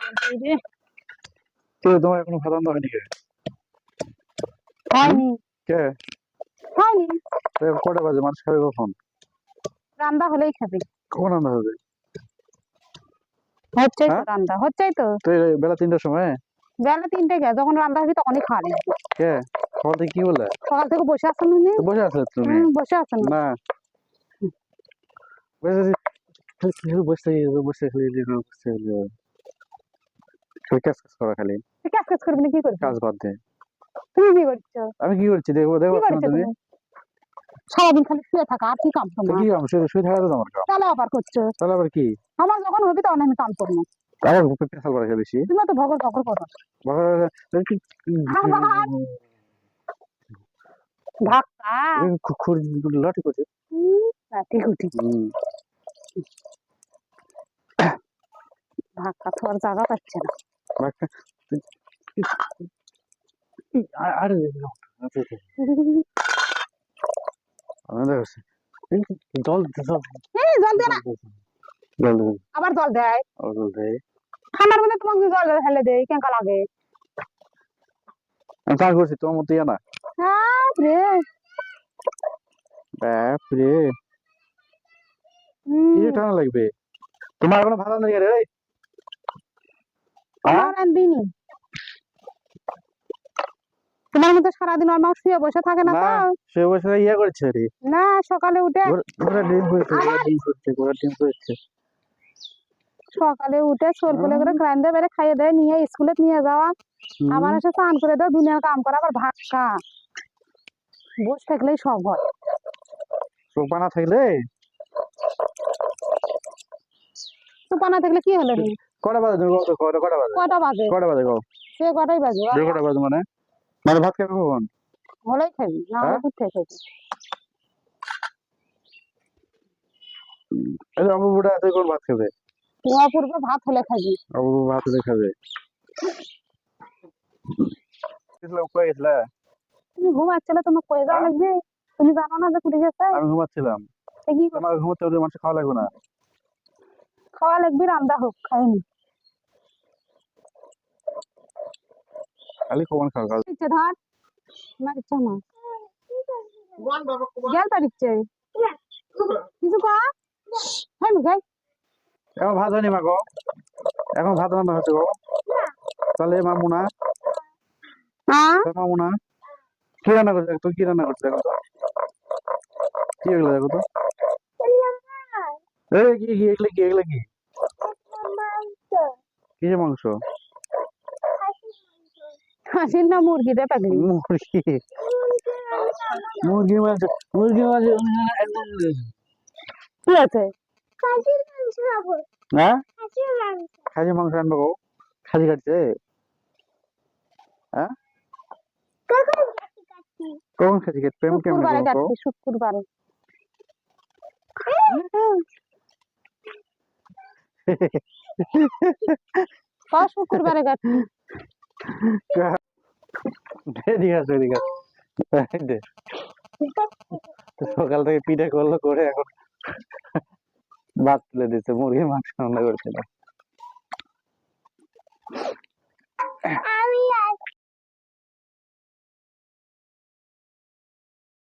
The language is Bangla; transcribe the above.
এই রে, তো তোমার এখনো ভাত রান্না হয়নি কে? হয়নি কে? হয়নি, কটা বাজে? মানুষ খাবে কখন? রান্না হলেই খাবি। কখন রান্না হবে? হচ্ছেই তো হ্যাঁ, রান্না, হচ্ছেই তো। তো এই বেলা 3টার সময়? বেলা 3টে গে, যখন রান্না হবে তখনই খাওয়া লাগবে। কে সকাল থেকে কি বললে? সকাল থেকে বসে আছেন উনি। তো বসে আছে তুমি? বসে আছেন না, বসে আছি, শুধু বসে বসে খালি বসে খালি কাজ কাজ করা খালি। কাজ কাজ করবি না, কি করবি? কাজ বাদ দে। তুমি কি করছো? আমি কি করছি দেখবো কি দেখো না করছো তুমি? তুমি? সারাদিন খালি শুয়ে থাকা, আর কি কাম তো তোমার? কি কাম? শুয়ে শুয়ে থাকা তো তোমার কাম। তাহলে আবার করছো? তাহলে আবার কি? আমার যখন হবে তখন আমি কাম করবো। আবার পেশাল করা বেশি তুমি তো ভগর ভগর করো। আবার ধাক্কা। লাঠি করছে। লাঠি খুঁটি ধাক্কা খাওয়ার জায়গা পাচ্ছে না। আরে জল জল জল দে না, জল আবার জল দেয়। জল দেয়। ঠান্ডার মধ্যে তোমাকে জল ঢেলে দেয়, কেঙ্কা লাগে। আমি চা করছি তোমার মতো ইয়া না। রে বাপরে, কি ঠান্ডা লাগবে? তোমার এখনো ভালো নেই রে? আমার আনবিনি, তোমার মতো সারাদিন আমার শুয়ে বসে থাকে না তো। সে বসে ইয়া করছে রে। না, সকালে উঠে ডিম করেছে। সকালে উঠে সোল ফুলে করে গ্রাইন্ডার বেড়ে খাইয়ে দেয়, নিয়ে স্কুলে নিয়ে যাওয়া, আবার এসে স্নান করে দেয়, দুনিয়ার কাম করা, আবার ভাত খা। বসে থাকলেই সব হয়। সোপা না থাকলে সোপা না থাকলে কি হলো রে? কটা বাজে তুমি কত? কটা বাজে? কয়টা বাজে? কটা বাজে গো? সে কটাই বাজে, কটা বাজে মানে? মানে ভাত খাবে কখন? হলেই খাবি, না হলে কোথায় খাবি? এই অপূর্বটা আছে, কোন ভাত খাবে? অপূর্ব ভাত হলে খাবি। অপূর্ব ভাত হলে খাবে। কই গেছিলা? তুমি ঘুমাচ্ছিলে, তোমার কয়ে যাওয়া লাগবে? তুমি জানো না যে কুড়ি গেছে? আমি ঘুমাচ্ছিলাম। কি তোমার ঘুমাতে হলে মানুষ খাওয়া লাগবে না? খাওয়া লাগবে, রান্দা হোক, খাইনি। খালি কখন খাওয়া? ইচ্ছে ধর, আমার ইচ্ছা না। গেল তার ইচ্ছে কিছু কর। হ্যাঁ খাই। এখন ভাত হয়নি মা গো? এখন ভাত রান্না হচ্ছে গো? তাহলে মামু না? মামু না? কি রান্না করছে? তুই কি রান্না করছিস দেখো তো? কি এগুলো দেখো তো? এই কি কি এগুলো কি? এগুলো কি? কিসের মাংস? হাসির না মুরগি রে পাগলি? মুরগি? মুরগি মাংস? মুরগি মাংস? কি আছে? হ্যাঁ, খাসির মাংস আনবো গো? খাসি কাটছে? হ্যাঁ, কখন খাসি কাটছে? প্রেম কেমন শুক্রবারে গো? কাটছি, শুক্রবারে। শুক্রবারে কাটছি। এদিকে আসো, এদিকে আসো। সকাল থেকে পিঠে করলো, করে এখন ভাত তুলে দিচ্ছে, মুরগির মাংস রান্না করছিল।